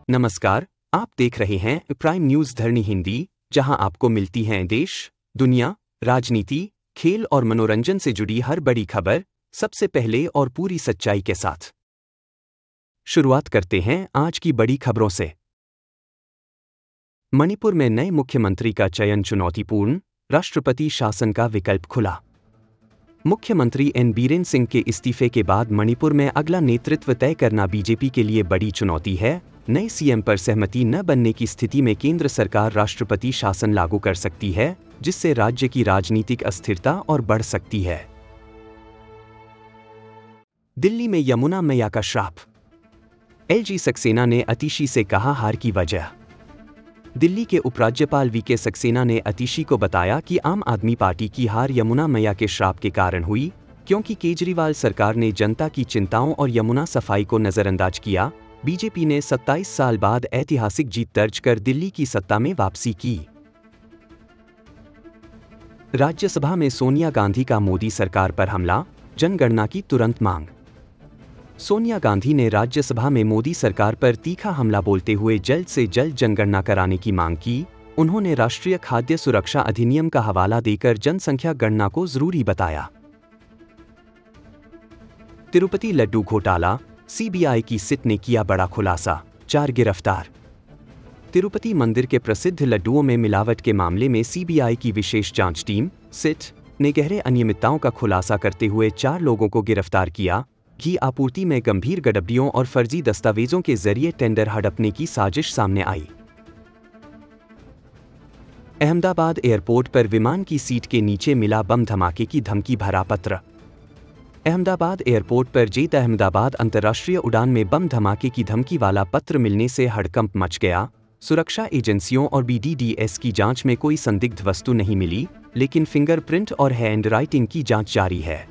नमस्कार, आप देख रहे हैं प्राइम न्यूज़ धरनी हिंदी, जहां आपको मिलती हैं देश, दुनिया, राजनीति, खेल और मनोरंजन से जुड़ी हर बड़ी खबर सबसे पहले और पूरी सच्चाई के साथ। शुरुआत करते हैं आज की बड़ी खबरों से। मणिपुर में नए मुख्यमंत्री का चयन चुनौतीपूर्ण, राष्ट्रपति शासन का विकल्प खुला। मुख्यमंत्री एन बीरेन सिंह के इस्तीफे के बाद मणिपुर में अगला नेतृत्व तय करना बीजेपी के लिए बड़ी चुनौती है। नए सीएम पर सहमति न बनने की स्थिति में केंद्र सरकार राष्ट्रपति शासन लागू कर सकती है, जिससे राज्य की राजनीतिक अस्थिरता और बढ़ सकती है। दिल्ली में यमुना मैया का श्राप। एलजी सक्सेना ने अतिशी से कहा हार की वजह। दिल्ली के उपराज्यपाल वीके सक्सेना ने अतिशी को बताया कि आम आदमी पार्टी की हार यमुना मैया के श्राप के कारण हुई, क्योंकि केजरीवाल सरकार ने जनता की चिंताओं और यमुना सफाई को नजरअंदाज किया। बीजेपी ने 27 साल बाद ऐतिहासिक जीत दर्ज कर दिल्ली की सत्ता में वापसी की। राज्यसभा में सोनिया गांधी का मोदी सरकार पर हमला, जनगणना की तुरंत मांग। सोनिया गांधी ने राज्यसभा में मोदी सरकार पर तीखा हमला बोलते हुए जल्द से जल्द जनगणना कराने की मांग की। उन्होंने राष्ट्रीय खाद्य सुरक्षा अधिनियम का हवाला देकर जनसंख्या गणना को जरूरी बताया। तिरुपति लड्डू घोटाला, सीबीआई की सिट ने किया बड़ा खुलासा, 4 गिरफ्तार। तिरुपति मंदिर के प्रसिद्ध लड्डुओं में मिलावट के मामले में सीबीआई की विशेष जांच टीम सिट ने गहरे अनियमितताओं का खुलासा करते हुए 4 लोगों को गिरफ्तार किया। घी आपूर्ति में गंभीर गड़बड़ियों और फर्जी दस्तावेजों के जरिए टेंडर हड़पने की साजिश सामने आई। अहमदाबाद एयरपोर्ट पर विमान की सीट के नीचे मिला बम धमाके की धमकी भरा पत्र। अहमदाबाद एयरपोर्ट पर जेट अहमदाबाद अंतर्राष्ट्रीय उड़ान में बम धमाके की धमकी वाला पत्र मिलने से हड़कंप मच गया। सुरक्षा एजेंसियों और बीडीडीएस की जांच में कोई संदिग्ध वस्तु नहीं मिली, लेकिन फिंगरप्रिंट और हैंडराइटिंग की जांच जारी है।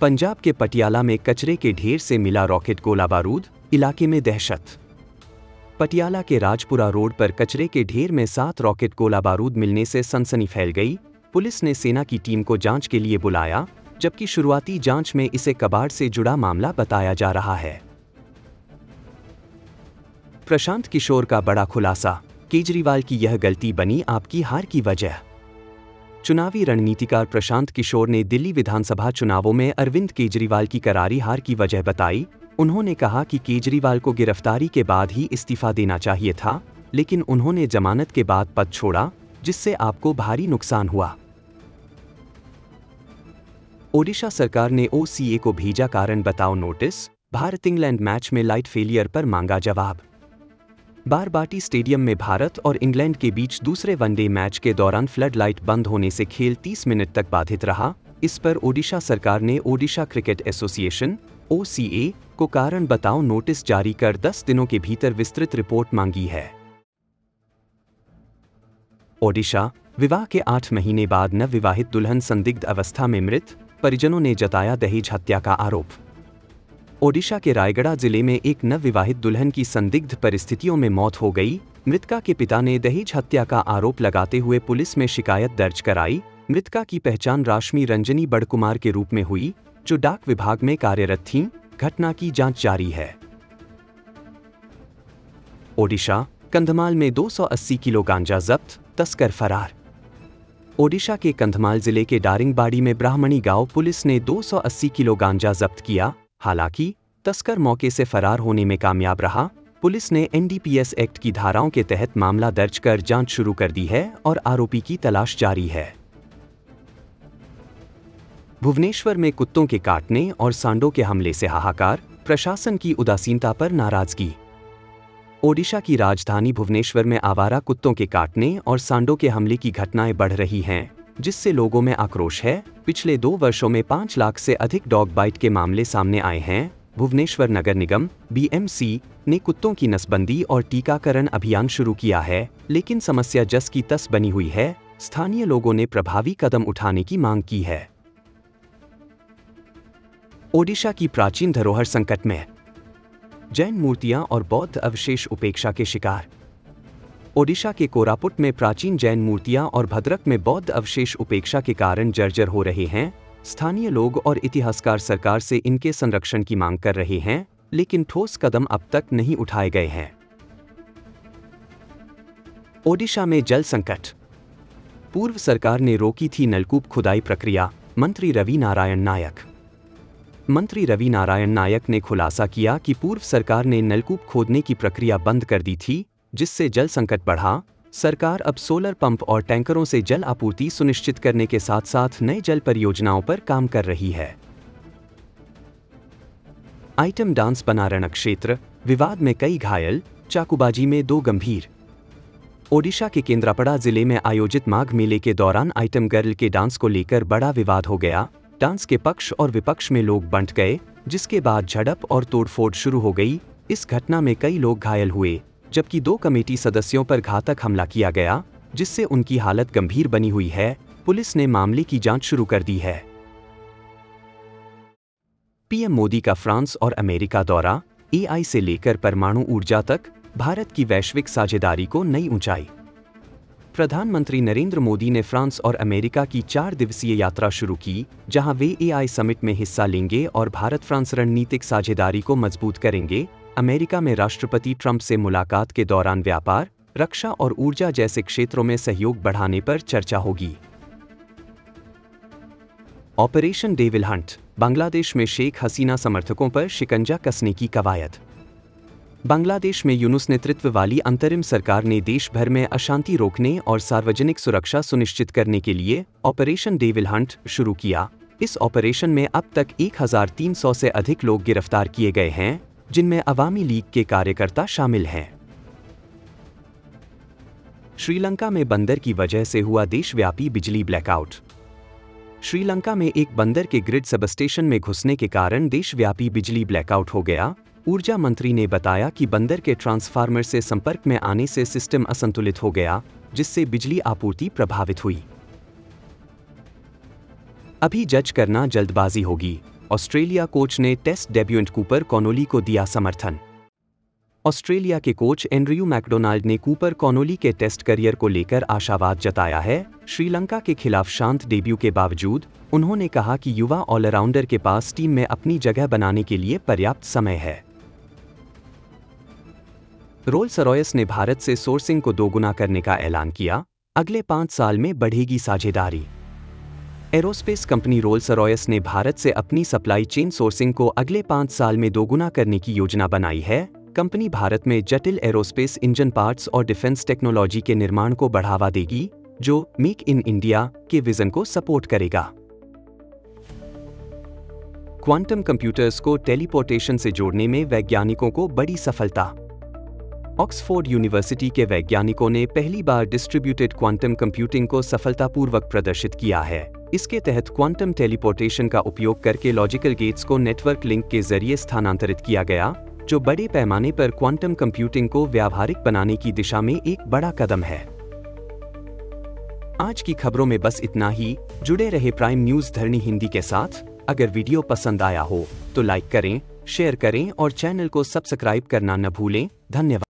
पंजाब के पटियाला में कचरे के ढेर से मिला रॉकेट गोला बारूद, इलाके में दहशत। पटियाला के राजपुरा रोड पर कचरे के ढेर में 7 रॉकेट गोला बारूद मिलने से सनसनी फैल गई। पुलिस ने सेना की टीम को जांच के लिए बुलाया, जबकि शुरुआती जांच में इसे कबाड़ से जुड़ा मामला बताया जा रहा है। प्रशांत किशोर का बड़ा खुलासा, केजरीवाल की यह गलती बनी आपकी हार की वजह। चुनावी रणनीतिकार प्रशांत किशोर ने दिल्ली विधानसभा चुनावों में अरविंद केजरीवाल की करारी हार की वजह बताई। उन्होंने कहा कि केजरीवाल को गिरफ्तारी के बाद ही इस्तीफा देना चाहिए था, लेकिन उन्होंने जमानत के बाद पद छोड़ा, जिससे आपको भारी नुकसान हुआ। ओडिशा सरकार ने ओसीए को भेजा कारण बताओ नोटिस, भारत इंग्लैंड मैच में लाइट फेलियर पर मांगा जवाब। बारबाटी स्टेडियम में भारत और इंग्लैंड के बीच दूसरे वनडे मैच के दौरान फ्लड लाइट बंद होने से खेल 30 मिनट तक बाधित रहा। इस पर ओडिशा सरकार ने ओडिशा क्रिकेट एसोसिएशन (ओसीए) को कारण बताओ नोटिस जारी कर 10 दिनों के भीतर विस्तृत रिपोर्ट मांगी है। ओडिशा, विवाह के 8 महीने बाद नवविवाहित दुल्हन संदिग्ध अवस्था में मृत, परिजनों ने जताया दहेज हत्या का आरोप। ओडिशा के रायगढ़ जिले में एक नवविवाहित दुल्हन की संदिग्ध परिस्थितियों में मौत हो गई। मृतका के पिता ने दहेज हत्या का आरोप लगाते हुए पुलिस में शिकायत दर्ज कराई। मृतका की पहचान राशमी रंजनी बड़कुमार के रूप में हुई, जो डाक विभाग में कार्यरत थीं। घटना की जांच जारी है। ओडिशा, कंधमाल में 280 किलो गांजा जब्त, तस्कर फरार। ओडिशा के कंधमाल जिले के दारिंगबाड़ी में ब्राह्मणी गांव पुलिस ने 280 किलो गांजा जब्त किया। हालांकि तस्कर मौके से फरार होने में कामयाब रहा। पुलिस ने एनडीपीएस एक्ट की धाराओं के तहत मामला दर्ज कर जांच शुरू कर दी है और आरोपी की तलाश जारी है। भुवनेश्वर में कुत्तों के काटने और सांडों के हमले से हाहाकार, प्रशासन की उदासीनता पर नाराजगी। ओडिशा की राजधानी भुवनेश्वर में आवारा कुत्तों के काटने और सांडों के हमले की घटनाएं बढ़ रही हैं, जिससे लोगों में आक्रोश है। पिछले 2 वर्षों में 5 लाख से अधिक डॉग बाइट के मामले सामने आए हैं। भुवनेश्वर नगर निगम (बीएमसी) ने कुत्तों की नसबंदी और टीकाकरण अभियान शुरू किया है, लेकिन समस्या जस की तस बनी हुई है। स्थानीय लोगों ने प्रभावी कदम उठाने की मांग की है। ओडिशा की प्राचीन धरोहर संकट में, जैन मूर्तियां और बौद्ध अवशेष उपेक्षा के शिकार। ओडिशा के कोरापुट में प्राचीन जैन मूर्तियां और भद्रक में बौद्ध अवशेष उपेक्षा के कारण जर्जर हो रहे हैं। स्थानीय लोग और इतिहासकार सरकार से इनके संरक्षण की मांग कर रहे हैं। लेकिन ठोस कदम अब तक नहीं उठाए गए हैं। ओडिशा में जल संकट। पूर्व सरकार ने रोकी थी नलकूप खुदाई प्रक्रिया, मंत्री रवि नारायण नायक। मंत्री रवि नारायण नायक ने खुलासा किया कि पूर्व सरकार ने नलकूप खोदने की प्रक्रिया बंद कर दी थी, जिससे जल संकट बढ़ा। सरकार अब सोलर पंप और टैंकरों से जल आपूर्ति सुनिश्चित करने के साथ साथ नए जल परियोजनाओं पर काम कर रही है। आइटम डांस बना रणक्षेत्र, विवाद में कई घायल, चाकूबाजी में 2 गंभीर। ओडिशा के केंद्रापड़ा जिले में आयोजित माघ मेले के दौरान आइटम गर्ल के डांस को लेकर बड़ा विवाद हो गया। डांस के पक्ष और विपक्ष में लोग बंट गए, जिसके बाद झड़प और तोड़फोड़ शुरू हो गई। इस घटना में कई लोग घायल हुए, जबकि 2 कमेटी सदस्यों पर घातक हमला किया गया, जिससे उनकी हालत गंभीर बनी हुई है। पुलिस ने मामले की जांच शुरू कर दी है। पीएम मोदी का फ्रांस और अमेरिका दौरा, एआई से लेकर परमाणु ऊर्जा तक भारत की वैश्विक साझेदारी को नई ऊंचाई। प्रधानमंत्री नरेंद्र मोदी ने फ्रांस और अमेरिका की 4 दिवसीय यात्रा शुरू की, जहां वे एआई समिट में हिस्सा लेंगे और भारत फ्रांस रणनीतिक साझेदारी को मजबूत करेंगे। अमेरिका में राष्ट्रपति ट्रंप से मुलाकात के दौरान व्यापार, रक्षा और ऊर्जा जैसे क्षेत्रों में सहयोग बढ़ाने पर चर्चा होगी। ऑपरेशन डेविल हंट, बांग्लादेश में शेख हसीना समर्थकों पर शिकंजा कसने की कवायद। बांग्लादेश में यूनुस नेतृत्व वाली अंतरिम सरकार ने देश भर में अशांति रोकने और सार्वजनिक सुरक्षा सुनिश्चित करने के लिए ऑपरेशन डेविल हंट शुरू किया। इस ऑपरेशन में अब तक 1300 से अधिक लोग गिरफ्तार किए गए हैं, जिनमें अवामी लीग के कार्यकर्ता शामिल हैं। श्रीलंका में बंदर की वजह से हुआ देशव्यापी बिजली ब्लैकआउट। श्रीलंका में एक बंदर के ग्रिड सबस्टेशन में घुसने के कारण देशव्यापी बिजली ब्लैकआउट हो गया। ऊर्जा मंत्री ने बताया कि बंदर के ट्रांसफार्मर से संपर्क में आने से सिस्टम असंतुलित हो गया, जिससे बिजली आपूर्ति प्रभावित हुई। अभी जज करना जल्दबाजी होगी, ऑस्ट्रेलिया कोच ने टेस्ट डेब्यूएंट कूपर कॉनोली को दिया समर्थन। ऑस्ट्रेलिया के कोच एंड्रयू मैकडोनाल्ड ने कूपर कॉनोली के टेस्ट करियर को लेकर आशावाद जताया है। श्रीलंका के खिलाफ शांत डेब्यू के बावजूद उन्होंने कहा कि युवा ऑलराउंडर के पास टीम में अपनी जगह बनाने के लिए पर्याप्त समय है। रोल्स रॉयस ने भारत से सोर्सिंग को दोगुना करने का ऐलान किया, अगले 5 साल में बढ़ेगी साझेदारी। एरोस्पेस कंपनी रोल्स रॉयस ने भारत से अपनी सप्लाई चेन सोर्सिंग को अगले 5 साल में दोगुना करने की योजना बनाई है। कंपनी भारत में जटिल एरोस्पेस इंजन पार्ट्स और डिफेंस टेक्नोलॉजी के निर्माण को बढ़ावा देगी, जो मेक इन इंडिया के विजन को सपोर्ट करेगा। क्वांटम कंप्यूटर्स को टेलीपोर्टेशन से जोड़ने में वैज्ञानिकों को बड़ी सफलता। ऑक्सफोर्ड यूनिवर्सिटी के वैज्ञानिकों ने पहली बार डिस्ट्रीब्यूटेड क्वांटम कंप्यूटिंग को सफलतापूर्वक प्रदर्शित किया है। इसके तहत क्वांटम टेलीपोर्टेशन का उपयोग करके लॉजिकल गेट्स को नेटवर्क लिंक के जरिए स्थानांतरित किया गया, जो बड़े पैमाने पर क्वांटम कंप्यूटिंग को व्यावहारिक बनाने की दिशा में एक बड़ा कदम है। आज की खबरों में बस इतना ही। जुड़े रहे प्राइम न्यूज़ धरनी हिंदी के साथ। अगर वीडियो पसंद आया हो तो लाइक करें, शेयर करें और चैनल को सब्सक्राइब करना न भूलें। धन्यवाद।